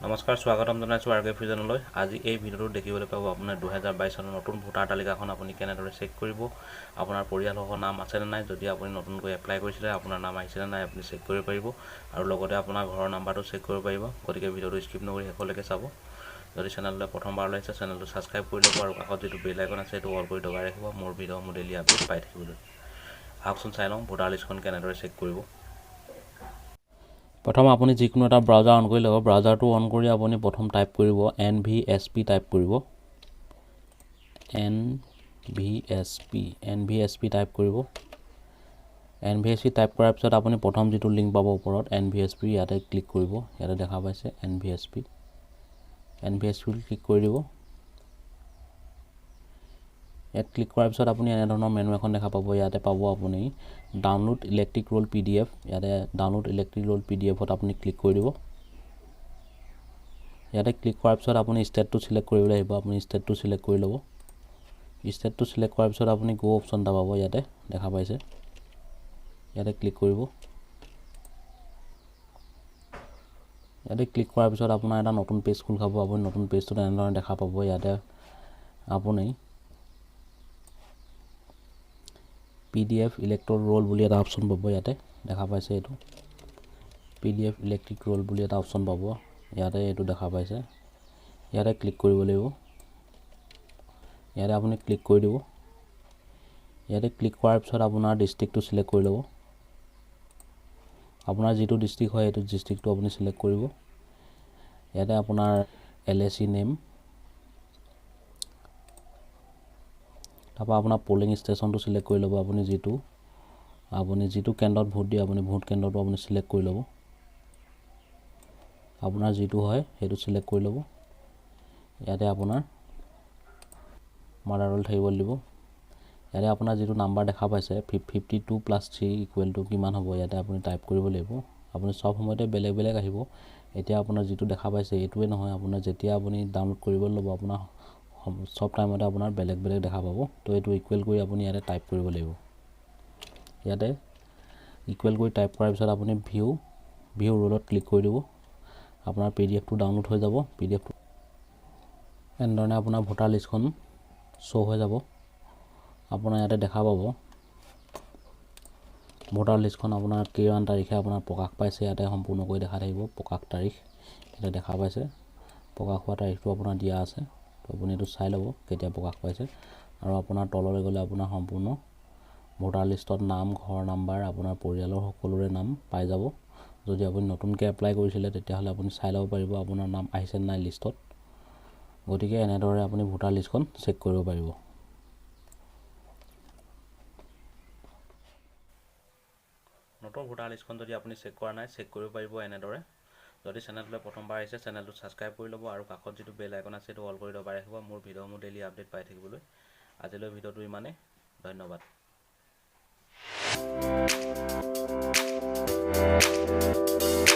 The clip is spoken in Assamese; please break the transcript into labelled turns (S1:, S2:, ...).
S1: নমস্কাৰ, স্বাগতম জনাইছোঁ আৰকে ফিজনলৈ। আজি এই ভিডিঅ'টো দেখিবলৈ পাব আপোনাৰ 2022 চনৰ নতুন ভোটাৰ তালিকাখন আপুনি কেনেদৰে চেক কৰিব, আপোনাৰ পৰিয়ালৰ নাম আছে নে নাই, যদি আপুনি নতুনকৈ এপ্লাই কৰিছিলে আপোনাৰ নাম আহিছে নে নাই আপুনি চেক কৰিব পাৰিব, আৰু লগতে আপোনাৰ ঘৰৰ নাম্বাৰটো চেক কৰিব পাৰিব। গতিকে ভিডিঅ'টো স্কিপ নকৰি শেষলৈকে চাব। যদি চেনেললৈ প্ৰথমবাৰ আহিছে চেনেলটো ছাবস্ক্ৰাইব কৰি ল'ব আৰু কাষত যিটো বেল আইকন আছে সেইটো অল কৰি দবাই ৰাখিব মোৰ ভিডিঅ' ডেইলি আপডেট পাই থাকিবলৈ। আহকচোন চাই লওঁ ভোটাৰ লিষ্টখন কেনেদৰে চেক কৰিব। প্ৰথম আপুনি যিকোনো এটা ব্ৰাউজাৰ অন কৰি ল'ব। ব্ৰাউজাৰটো অন কৰি আপুনি প্ৰথম টাইপ কৰিব nvsp টাইপ কৰিব। nvsp টাইপ কৰিব। nvsp টাইপ কৰাৰ পিছত আপুনি প্ৰথম যিটো লিংক পাব ওপৰত nvsp ইয়াতে ক্লিক কৰিব। ইয়াতে দেখা পাইছে nvsp ক্লিক কৰি দিব। ইয়াত ক্লিক কৰাৰ পিছত আপুনি এনেধৰণৰ মেনু এখন দেখা পাব। ইয়াতে পাব আপুনি ডাউনলোড ইলেক্ট্ৰিক ৰোল PDF। ইয়াতে ডাউনলোড ইলেক্ট্ৰিক ৰোল PDFত আপুনি ক্লিক কৰি দিব। ইয়াতে ক্লিক কৰাৰ পিছত আপুনি ষ্টেটটো চিলেক্ট কৰিবলৈ আহিব। আপুনি ষ্টেটটো চিলেক্ট কৰি ল'ব। ষ্টেটটো চিলেক্ট কৰাৰ পিছত আপুনি গো অপশ্যন এটা পাব। ইয়াতে দেখা পাইছে, ইয়াতে ক্লিক কৰিব। ইয়াতে ক্লিক কৰাৰ পিছত আপোনাৰ এটা নতুন পেজ খোল খাব। আপুনি নতুন পেজটোত এনেধৰণে দেখা পাব। ইয়াতে আপুনি PDF ইলেক্ট্ৰিক ৰোল বুলি এটা অপশ্যন পাব। ইয়াতে দেখা পাইছে এইটো PDF ইলেক্ট্ৰিক ৰোল বুলি এটা অপশ্যন পাব। ইয়াতে এইটো দেখা পাইছে, ইয়াতে ক্লিক কৰিব লাগিব। ইয়াতে আপুনি ক্লিক কৰি দিব। ইয়াতে ক্লিক কৰাৰ পিছত আপোনাৰ ডিষ্ট্ৰিক্টটো চিলেক্ট কৰি ল'ব। আপোনাৰ যিটো ডিষ্ট্ৰিক্ট হয় সেইটো ডিষ্ট্ৰিক্টটো আপুনি চিলেক্ট কৰিব। ইয়াতে আপোনাৰ LAC নেম, তাৰপৰা আপোনাৰ পলিং ষ্টেচনটো চিলেক্ট কৰি ল'ব। আপুনি যিটো কেন্দ্ৰত ভোট দিয়ে আপুনি ভোট কেন্দ্ৰটো আপুনি চিলেক্ট কৰি ল'ব। আপোনাৰ যিটো হয় সেইটো চিলেক্ট কৰি ল'ব। ইয়াতে আপোনাৰ মাদাৰ ৰোল থাকিব দিব। ইয়াতে আপোনাৰ যিটো নাম্বাৰ দেখা পাইছে 52 + 3 = কিমান হ'ব, ইয়াতে আপুনি টাইপ কৰিব লাগিব। আপুনি চব সময়তে বেলেগ বেলেগ আহিব। এতিয়া আপোনাৰ যিটো দেখা পাইছে এইটোৱে নহয়, আপোনাৰ যেতিয়া আপুনি ডাউনলোড কৰিব ল'ব আপোনাৰ চব টাইমতে আপোনাৰ বেলেগ বেলেগ দেখা পাব। তো এইটো ইকুৱেল কৰি আপুনি ইয়াতে টাইপ কৰিব লাগিব। ইয়াতে ইকুৱেল কৰি টাইপ কৰাৰ পিছত আপুনি ভিউ ৰোলত ক্লিক কৰি দিব। আপোনাৰ PDFটো ডাউনলোড হৈ যাব। PDFটো এনেধৰণে আপোনাৰ ভোটাৰ লিষ্টখন শ্ব' হৈ যাব। আপোনাৰ ইয়াতে দেখা পাব ভোটাৰ লিষ্টখন আপোনাৰ কিমান তাৰিখে আপোনাৰ প্ৰকাশ পাইছে। ইয়াতে সম্পূৰ্ণকৈ দেখা থাকিব প্ৰকাশ তাৰিখ। ইয়াতে দেখা পাইছে প্ৰকাশ হোৱা তাৰিখটো আপোনাৰ দিয়া আছে। তো আপুনি এইটো চাই ল'ব কেতিয়া প্ৰকাশ পাইছে। আৰু আপোনাৰ তললৈ গ'লে আপোনাৰ সম্পূৰ্ণ ভোটাৰ লিষ্টত নাম, ঘৰ নাম্বাৰ, আপোনাৰ পৰিয়ালৰ সকলোৰে নাম পাই যাব। যদি আপুনি নতুনকৈ এপ্লাই কৰিছিলে তেতিয়াহ'লে আপুনি চাই ল'ব পাৰিব আপোনাৰ নাম আহিছে নাই লিষ্টত। গতিকে এনেদৰে আপুনি ভোটাৰ লিষ্টখন চেক কৰিব পাৰিব। নতুন ভোটাৰ লিষ্টখন যদি আপুনি চেক কৰা নাই চেক কৰিব পাৰিব এনেদৰে। যদি চেনেললৈ প্ৰথমবাৰ আহিছে চেনেলটো ছাবস্ক্ৰাইব কৰি ল'ব আৰু কাষত যিটো বেল আইকন আছে সেইটো অল কৰি দবাই ৰাখিব মোৰ ভিডিঅ'সমূহ ডেইলি আপডেট পাই থাকিবলৈ। আজিলৈ ভিডিঅ'টো ইমানেই। ধন্যবাদ।